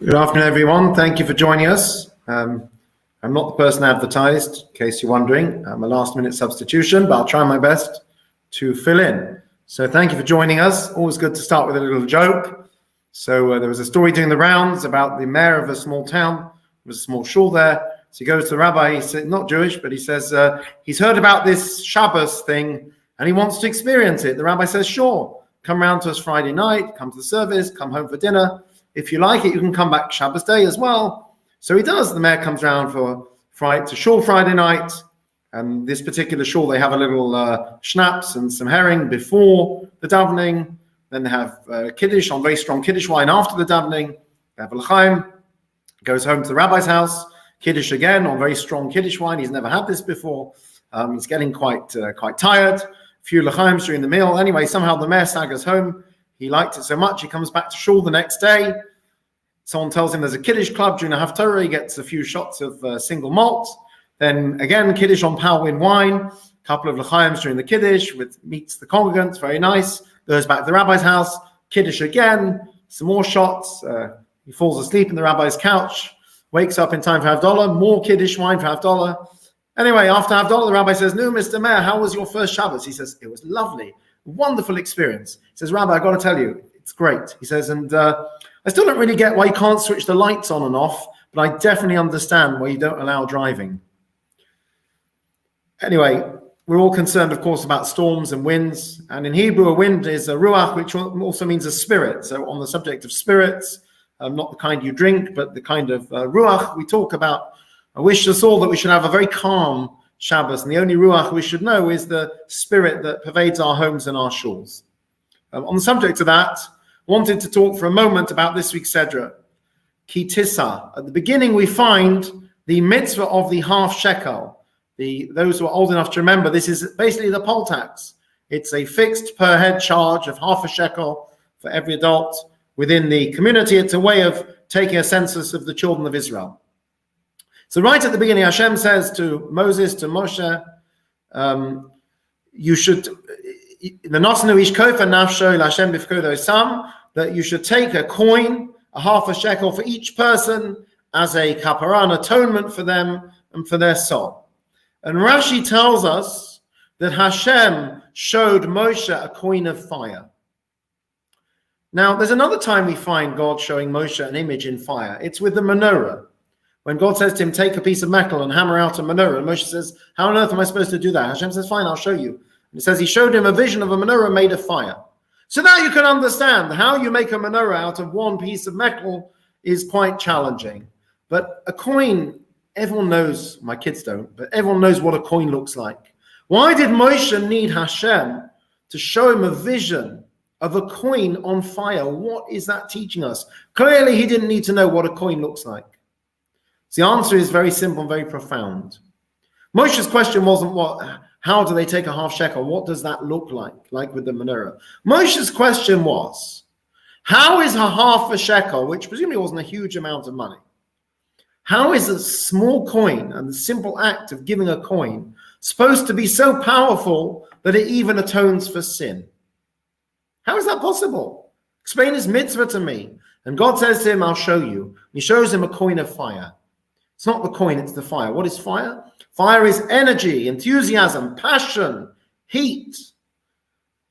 Good afternoon, everyone. Thank you for joining us. I'm not the person advertised, in case you're wondering. I'm a last-minute substitution, but I'll try my best to fill in. So thank you for joining us. Always good to start with a little joke. So there was a story doing the rounds about the mayor of a small town. There was a small shul there. So he goes to the rabbi. He said, not Jewish, but he says, he's heard about this Shabbos thing, and he wants to experience it. The rabbi says, sure. Come round to us Friday night, come to the service, come home for dinner. If you like it, you can come back Shabbos day as well. So he does. The mayor comes round to shul Friday night. And this particular shul, they have a little schnapps and some herring before the davening. Then they have kiddush on very strong kiddush wine after the davening. They have a l'chaim. Goes home to the rabbi's house. Kiddush again on very strong kiddush wine. He's never had this before. He's getting quite tired. A few l'chaims during the meal. Anyway, somehow the mayor staggers home. He liked it so much, he comes back to shul the next day. Someone tells him there's a Kiddush club during a Haftarah. He gets a few shots of single malt. Then again, Kiddush on Palwin wine. A couple of l'chaims during the Kiddush, meets the congregants, very nice. Goes back to the rabbi's house. Kiddush again, some more shots. He falls asleep in the rabbi's couch. Wakes up in time for Havdalah. More Kiddush wine for Havdalah. Anyway, after Havdalah, the rabbi says, no, Mr. Mayor, how was your first Shabbos? He says, it was lovely. Wonderful experience. He says, Rabbi, I've got to tell you, it's great. He says, and I still don't really get why you can't switch the lights on and off, but I definitely understand why you don't allow driving. Anyway, we're all concerned, of course, about storms and winds. And in Hebrew, a wind is a ruach, which also means a spirit. So on the subject of spirits, not the kind you drink, but the kind of ruach we talk about. I wish us all that we should have a very calm Shabbos, and the only ruach we should know is the spirit that pervades our homes and our shuls. On the subject of that, wanted to talk for a moment about this week's Sedra, Ki Tisa. At the beginning, we find the mitzvah of the half shekel. Those who are old enough to remember, this is basically the poll tax. It's a fixed per head charge of half a shekel for every adult within the community. It's a way of taking a census of the children of Israel. So right at the beginning, Hashem says to Moses, to Moshe, you should, that you should take a coin, a half a shekel for each person as a kapara, an atonement for them and for their soul. And Rashi tells us that Hashem showed Moshe a coin of fire. Now, there's another time we find God showing Moshe an image in fire. It's with the menorah. When God says to him, take a piece of metal and hammer out a menorah, and Moshe says, how on earth am I supposed to do that? Hashem says, fine, I'll show you. And it says he showed him a vision of a menorah made of fire. So now you can understand how you make a menorah out of one piece of metal is quite challenging. But a coin, everyone knows, my kids don't, but everyone knows what a coin looks like. Why did Moshe need Hashem to show him a vision of a coin on fire? What is that teaching us? Clearly he didn't need to know what a coin looks like. So the answer is very simple and very profound. Moshe's question wasn't how do they take a half shekel? What does that look like with the menorah? Moshe's question was, how is a half a shekel, which presumably wasn't a huge amount of money, how is a small coin and the simple act of giving a coin supposed to be so powerful that it even atones for sin? How is that possible? Explain his mitzvah to me. And God says to him, I'll show you. And he shows him a coin of fire. It's not the coin, it's the fire. What is fire? Fire is energy, enthusiasm, passion, heat.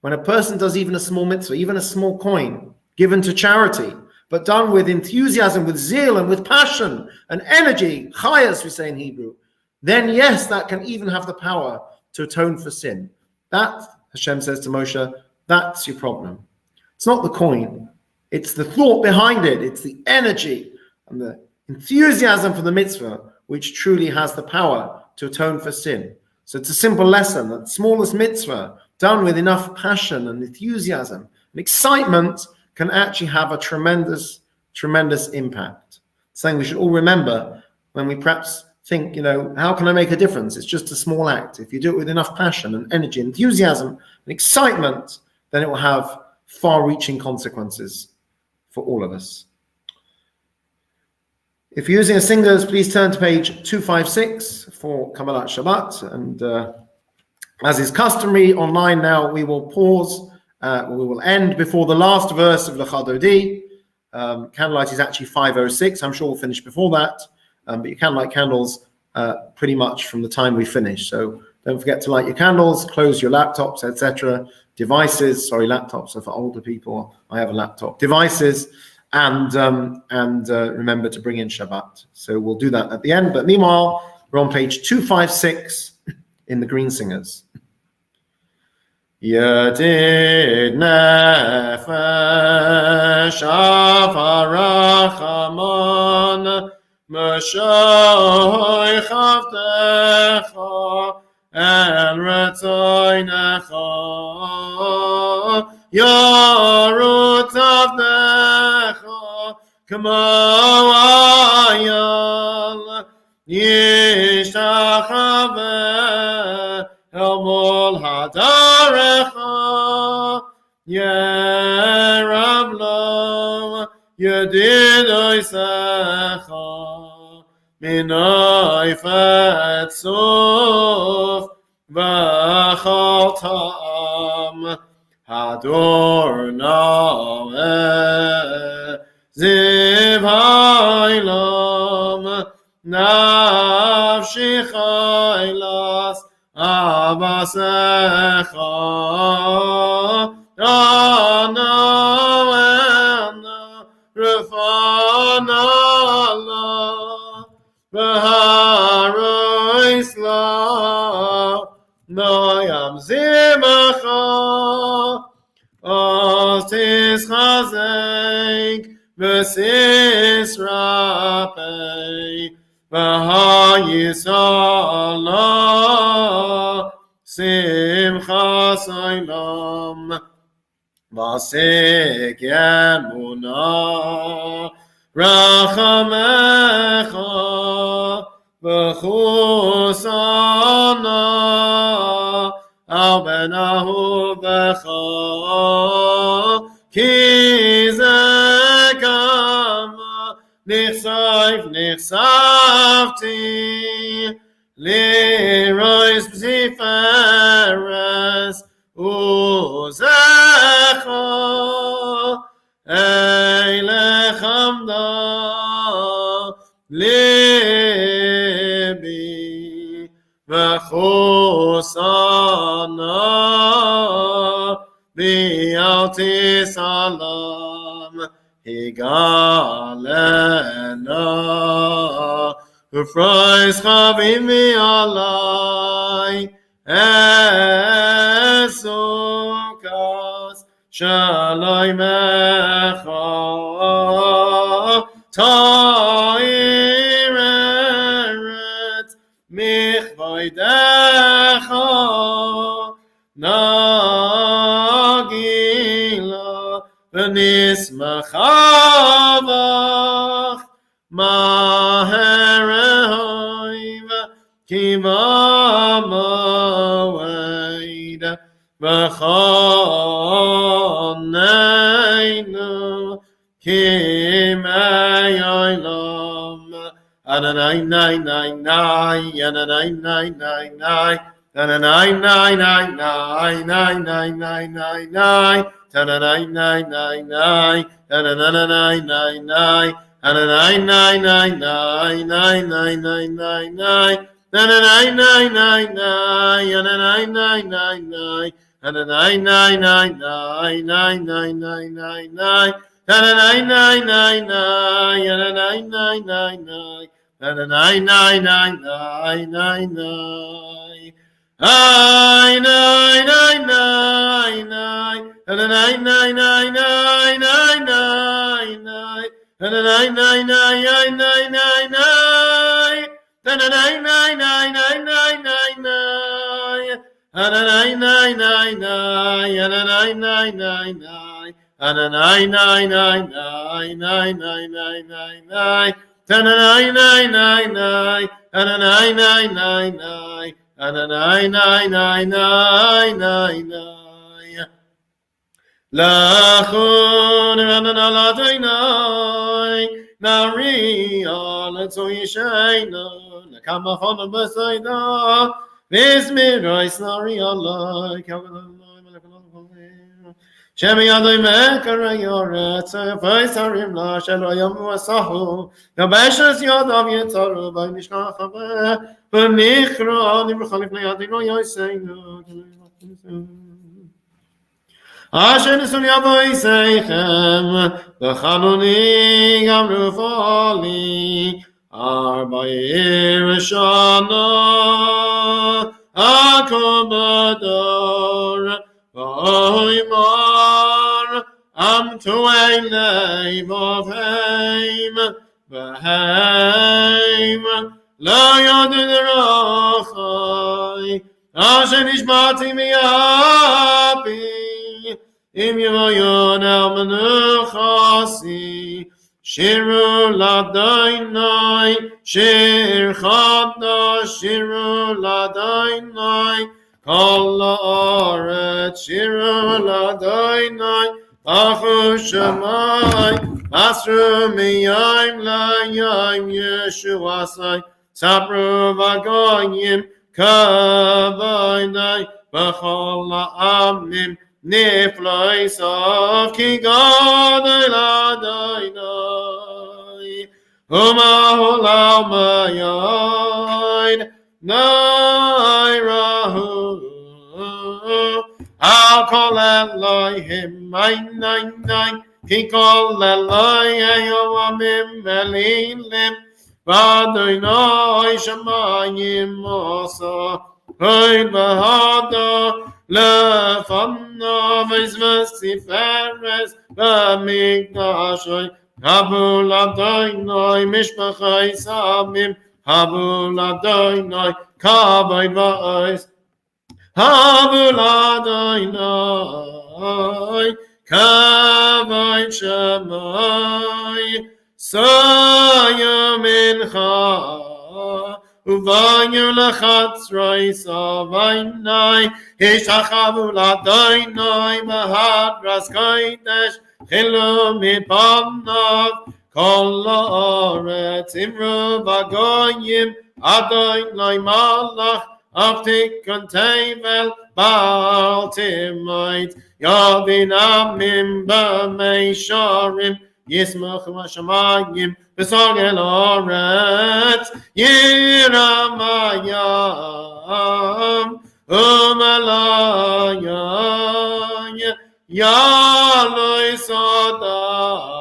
When a person does even a small mitzvah, even a small coin given to charity, but done with enthusiasm, with zeal, and with passion and energy, chayas we say in Hebrew, then yes, that can even have the power to atone for sin. That, Hashem says to Moshe, that's your problem. It's not the coin, it's the thought behind it, it's the energy and the enthusiasm for the mitzvah, which truly has the power to atone for sin. So it's a simple lesson that the smallest mitzvah, done with enough passion and enthusiasm and excitement, can actually have a tremendous, tremendous impact. Something we should all remember when we perhaps think, how can I make a difference? It's just a small act. If you do it with enough passion and energy, enthusiasm and excitement, then it will have far-reaching consequences for all of us. If you're using a singers, please turn to page 256 for Kabbalat Shabbat. And as is customary online now, we will pause. We will end before the last verse of L'Chadodi. Candlelight is actually 5:06. I'm sure we'll finish before that, but you can light candles pretty much from the time we finish. So don't forget to light your candles, close your laptops, etc. Devices, laptops are for older people. I have a laptop. Devices, and remember to bring in Shabbat. So we'll do that at the end. But meanwhile, we're on page 256 in the Green Singers. Yedid nefesh avarachamon Mashoy chavtecha el retzoinecha Yorut avnecha Kamo ayal Yishtachaveh El mol hadarecha Yerablo Yedidoi secha Minoi fetzuf V'chal ta'am Hador no'eh Ziv ha'olam Nafshi chaylas Abasecha Ana ena Refana la V'harois la Noyam zimacha Otis chazek V'sis rapei V'hayisala Simchas olam V'asik yemuna Rachamecha V'chusana Al ben ahuvecha Ki ze kama Nichsavti Leroy's Ziferes Uzecha Eilechamda Libi V'chusana Bi'alti salam Higalena Ufreis chavim mi'alai Esukas Shalomecha Ta'ireret Michvoidecha Nagila V'nismachavach Maherehoiv Kiva Moed V'choneinu Kimei Olam Ananai nai nai nai Ananai nai nai nai Ananai nai nai nai Nai nai nai nai nai Tananai nai nai nai Ananai nai nai Ananai nai nai nai nai nai nai nai nai Ananai nai nai nai Ananai nai nai nai Ananai nai nai nai nai nai nai nai nai Ananai nai nai nai Ananai nai nai nai Ananai nai nai nai nai nai Ai nai nai nai nai Ananai nai nai nai nai nai nai Ananai nai nai nai nai nai Ananai nai nai nai nai nai nai Ananai nai nai nai Ananai nai nai nai Ananai nai nai nai nai nai nai nai nai Ananai nai nai nai Ananai nai nai nai Ananai nai nai nai nai nai Lachon Ananai Ladinai Nari Aletzoyishayna Nakama Chona B'Sayda Vizmirais Nari Alai Shemi Adoi Mekara Yoretz, Faisarim La Shelo Yamu Asahu, Yabashas Yadav Yetaru, by Mishkachave, Benichra, Nibrachalif Leadino Yoseinu. Asher Nisun Yavoi Seichem, Bechanuni Gamru Foli, Arbair Shana, Akobador, Oimar, Am Tuelei Bovheim, Beheim, La Yodin Rachai, Asher Nishmati Miyapi, Im Yoyon El Menuchasi, Shiru Ladainai, Shir Chadash, Shiru Ladainai, Kol La'aret, Shiru Ladainai, Bachu Shemai, Asru Miyayim La'yayim Yeshuasai, Sapru Vagoyim, Kavainai, B'chol La'amim, Niflois of Ki Gadol Adonai, Umahol Almayayin, Nairahu, I'll call Elohim, Nine, He called Elohim, Elilim, Vadonai Shamayim Mosa, Hoid Bahada, Lefana Vizvesiferes, Bamigdashoy, Habul Adonai, Mishpachai Samim, Habul Adonai, Kabay Va'is, Habul Adonai, Kabay Shemai, Sayam Mincha, Uvanyu Lachatz Raisa Vainai, Hishachavu Ladainai, Mahadras Kaidesh, Chilum Mipanav, Kol La'aretz, Imru Bagoyim, Adonai Malach, Avtikon Tevel, Baal Timait, Yadin Amim B'Meisharim, Yismach Vashamayim, Besagel Oretz, Yiramayam, Umalayam, Yaloi Sodai,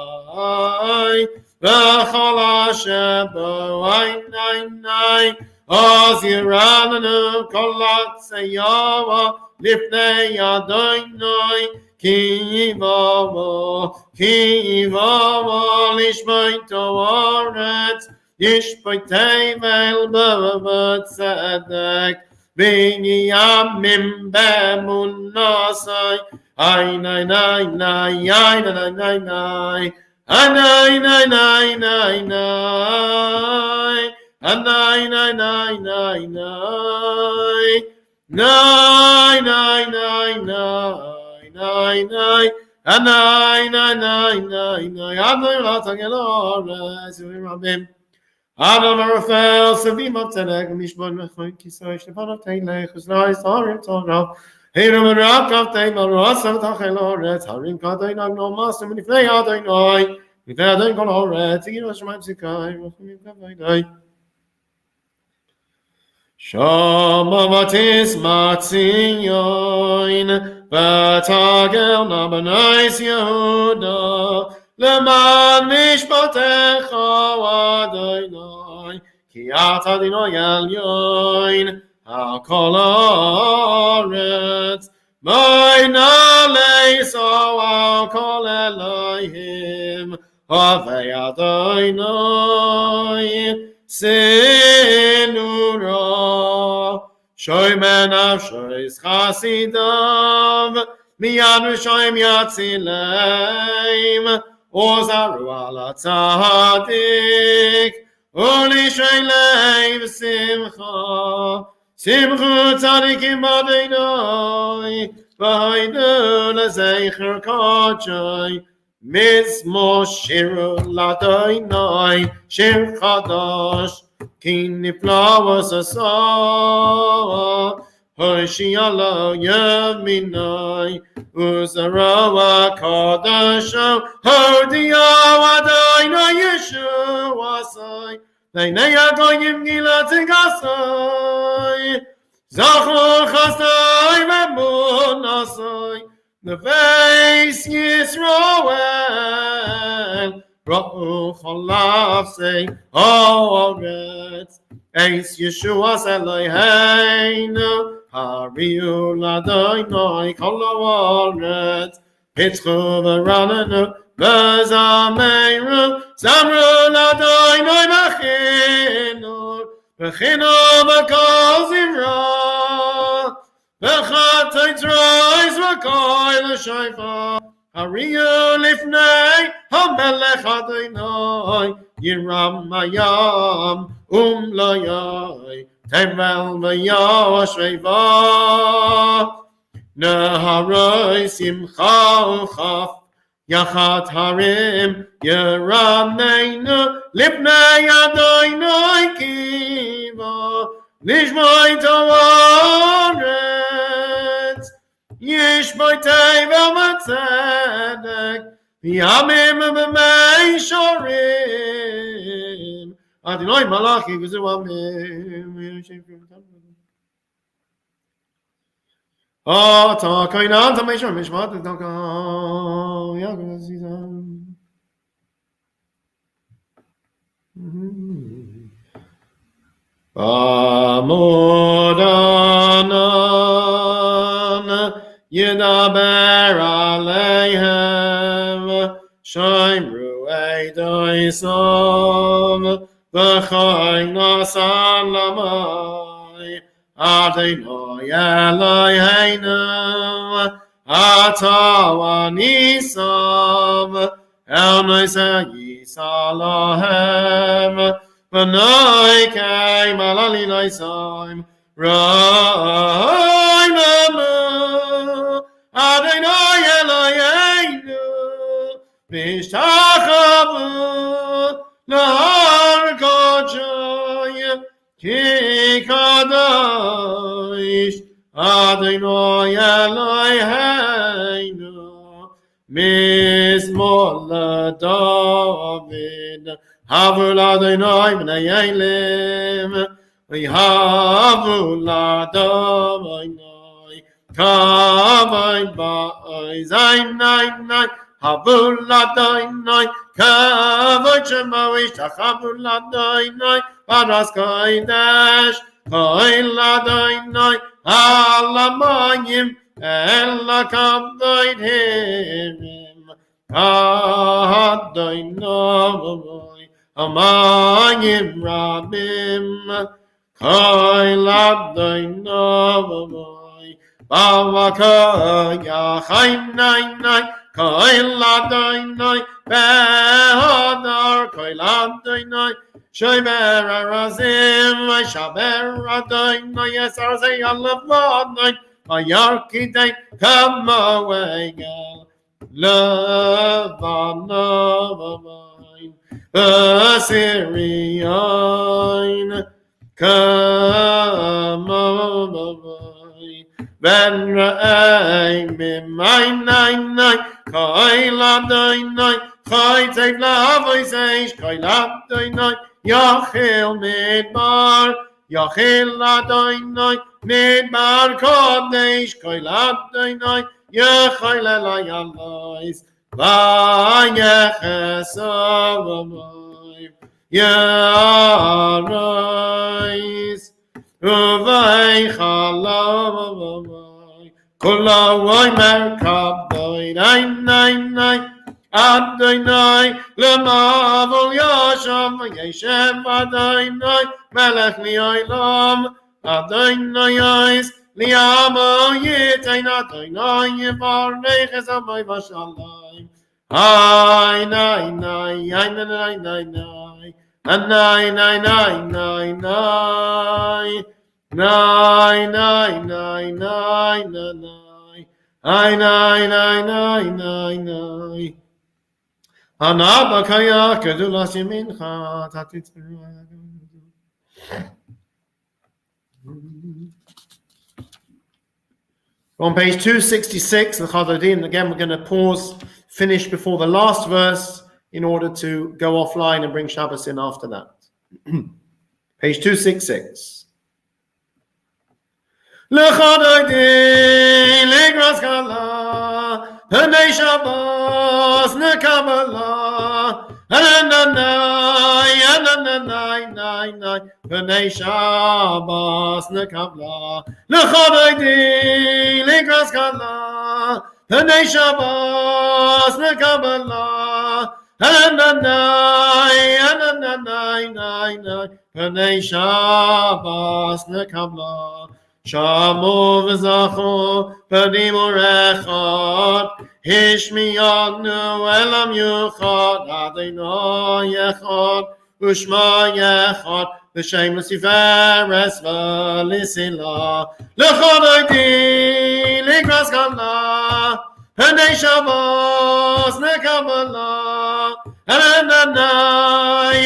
Bechol Ashebo, Ainai, Oziranu, Kolat Seyawa, Lifnei Adonai, Kivamo, Lishmai Toaret, Yishpai Tevel, Bavat Sadek, Binyamim Bemunasai, Ainai, Adam Arafel, Savim of Tzedek, Mishbon Mechoy, Kisoy, Shepon of Teilech, Uzlai, Sarim, Torah, Hiram and Rakam, Teimel, Rasam, Tacheloret, Harim, Kadoy, Nagno, Master, Minifnei, Adonai, Nifnei, Adonai, Koloret, Tigir, Shemaim, Zikai, Rochimim, Kavaidai. Shama Batis Matzion, Batagel, Nabanais, Yehuda, Leman Mishpatecha Adonai, Ki Ata Adonai Elyon, HaKol Haaretz, Ma'inalei So HaKol Elohim, Havei Adonai, Sinura, Shoy Menav Shoyz Chasidav, Miyad Rishayim Yatzileim, Ozaru Ala Tzadik, Uli Sheileim Simcha, Simchu Tzadikim Adonai, V'haidu L'Zeicher Kodshai, Mizmo Shiru L'Adonai, Shir Chadash, Ki Nifla Was Asa, Hoshialo Yaminai Uzarawa Kadasho Hodia Wadaina Yeshua Sai Leneya Goyim Gila Tigasai Zachor Chasai Vemunasai the face Yisroel Ra'u Chalav say Oretz Eis Yeshua Eloheinu Hariu Ladoinoi Kol Oretz Pitzchu V'ranenu V'zameru Zamru Ladoinoi B'chinu V'kol Zimra V'chatay Trois V'koy L'shayfa Hariyu Lifnei HaMelech Adonai Yiram Mayam Layai Tevel V'yashveva Neharoi Simcha Uchaf Yachat Harim Yerameinu Lifnei Adonai Kiva Nishmai Tawaret Yishmai Tevel Matzedek V'yamim V'mei Shorim Adonai Malachi V'zuamim Ata Kainan Tameshon Mishmat Taka Yagazizam Amodanan Yedaber Aleihem Shaimru Eidoisom V'chaim Nasan Lamai Adonai Eloheinu Ata V'nisam El Noisei Yisalahem V'noi Kei Malali Noisaim Rainamu Adonai Eloheinu V'ishtachavu L'har Kodshay Ki Kadosh Adonai Eloheinu Mizmor LaDavid Havu L'Adonai B'nei Elim V'havu L'Adonai Kavod Ba'oi Zayin Nayin Havu L'Adonai Kavod Shemo Ishtachavu L'Adonai Paras Kodesh Koi L'Adonai Alamayim Ela Kavod Hirim Adonai Amayim Rabim Koi L'Adonai Bavaka Yachayim Nayin Koi L'Adonai Behadar Koi L'Adonai Shomer Arazim Shaber Adonai Yesar Zeyalav L'Adonai Vayarkidei Kama Wegal Levanavain Assyrian Kama Ben Ra'ay Mimain Nain Koi L'Adonai Koi Tev L'Avoy Zeish Koi L'Adonai Yachil Midbar Yachil L'Adonai Midbar Kodesh Koi L'Adonai Yachil Elayalois Vayechesavamai Yarais Uvaychalavamai Kulawai Merkabdoi Nain Adonai Lemavol Yasham Yeshem Adonai Melech Li'olam Adonai Yis Li'amo Yitain Adonai Yivarnech Ezamai Vashalayim Ay Nai Nai Ay Nai Nai Nai Nai Nai Nai Nai Nai Nai Nai Nai Nai Ay Nai Nai Nai Nai Nai Anabakaya Kedulas Yemincha Tatit On page 266, the Chadodim, again, we're going to finish before the last verse in order to go offline and bring Shabbos in after that. Page 266. L'chadodim, l'igras kala, B'nei Shabbos, n'Kabbalah, Ananai, B'nei Shabbos, n'Kabbalah, L'chadodim, l'igras kala, B'nei Shabbos, n'Kabbalah, Ananai, B'nei Shabbos, n'Kabbalah, Shamu v'zachu b'nim urechad, Hishmiyanu elam yuchad, Adonai yechad, Ushma yechad, V'shem l'siferes v'lisila, L'chadodim, l'igras kala, B'nei Shabbos, n'Kabbalah, Ananai,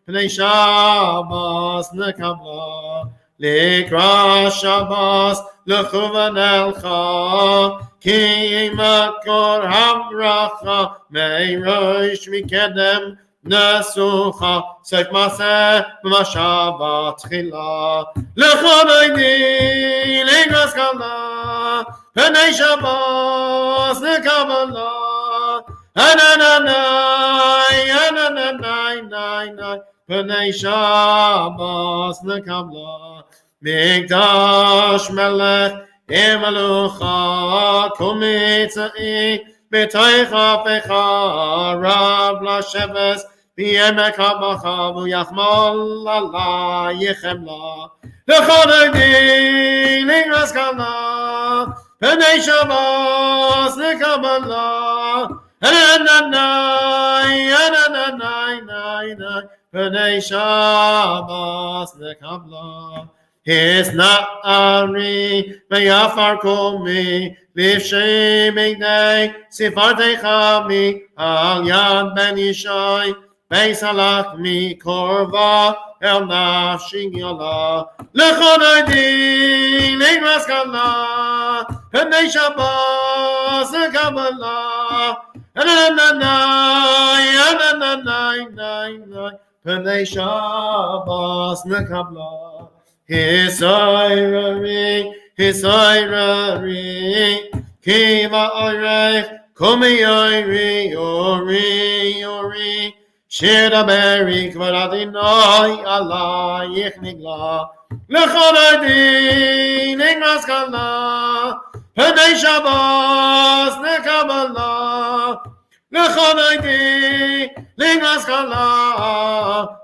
B'nei Shabbos, n'Kabbalah, L'ikras Shabbos, l'chuvan elcha, Ki makor habracha, Me'rosh mikedem, Nesucha, Seif maseh, B'mashabat tchila, L'chadodim, l'igras kala, B'nei Shabbos, n'Kabbalah, Ananai, B'nei Shabbos, n'Kabbalah, Mikdash melech, Emelucha, Kumitzai, B'toicha pecha, Rab l'Sheves, B'yemek habacha, V'yachmol ala yichemla, L'chadodim, l'igras kala, B'nei Shabbos, n'Kabbalah, Ananai, B'nei Shabbos, n'Kabbalah, His na'ari, Me'yafar komi, Livshei migdei, Sifartei chami, Al yad ben Yishai, Beis halach mi korva, El nafshi yola, L'chadodim, l'igras kala, B'nei Shabbos, n'Kabbalah, Ananai, B'nei Shabbos, n'Kabbalah, Hisoirari, Kiva oirech, Kumi ori, Shir aberi, Kvar Adonai, alayich nigla, L'chadodim, l'igras kala, B'nei Shabbos, n'Kabbalah, L'chadodim, l'igras kala,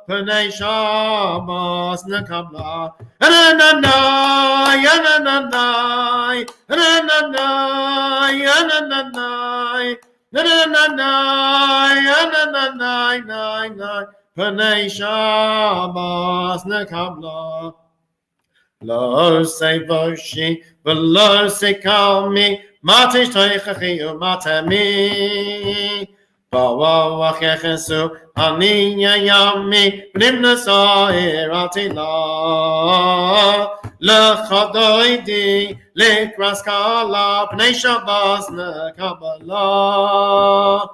B'nei Shabbos, n'Kabbalah, Ananai, B'nei Shabbos, n'Kabbalah, Lo sevoshi, v'lo sekalmi, Matish toichachi u'matami, Bawa w'achechesu, Ani yayami, B'nimna sa'ir atila, L'chadodim, l'igras kala, B'nei Shabbos, n'Kabbalah,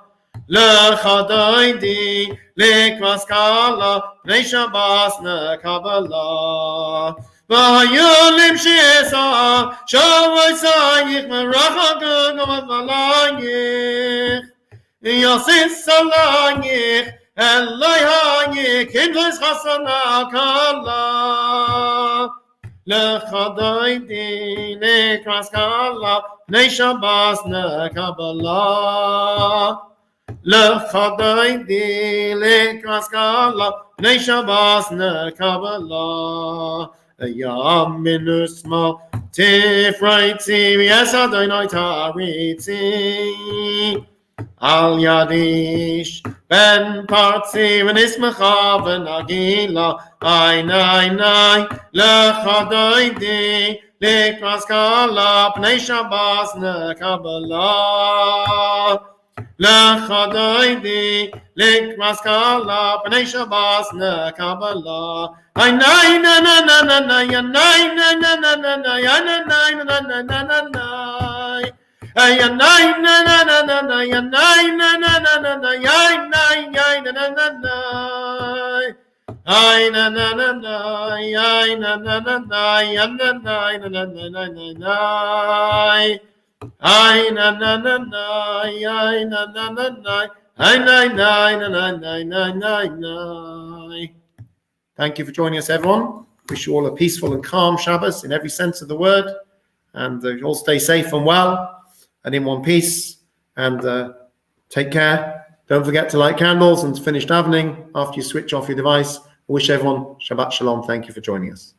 L'chadodim, l'igras kala, B'nei Shabbos, n'Kabbalah, V'hayulim she'esa, Shavoi sayich, Merachagug u'malayich, Yosis salayich, Eloi hayich, Kindlis chasana kala, L'chadodim, l'igras kala, B'nei Shabbos, n'Kabbalah, L'chadodim, l'igras kala, B'nei Shabbos, n'Kabbalah, Yam minusma tifraiti, Yes Adonai tariti, Al yadish ben partzi, V'nismecha v'nagila, Ainai, L'chadodim, l'igras kala, B'nei Shabbos, n'Kabbalah, L'chadoidi likmaskala b'nei Shabbos nekabala. Ay nay na na na na na ya nay na na na na na ya na nay na na na na na na. Ay ya nay na na na na na ya nay na na na na na ya nay ya na na na na. Ay na na na na ay na na na na ya na na na na na na na. Ay na na na na ay na na na na ay na na na na na na na. Thank you for joining us, everyone. Wish you all a peaceful and calm Shabbos in every sense of the word, and you all stay safe and well and in one piece, and take care. Don't forget to light candles and finish davening after you switch off your device. I wish everyone Shabbat Shalom. Thank you for joining us.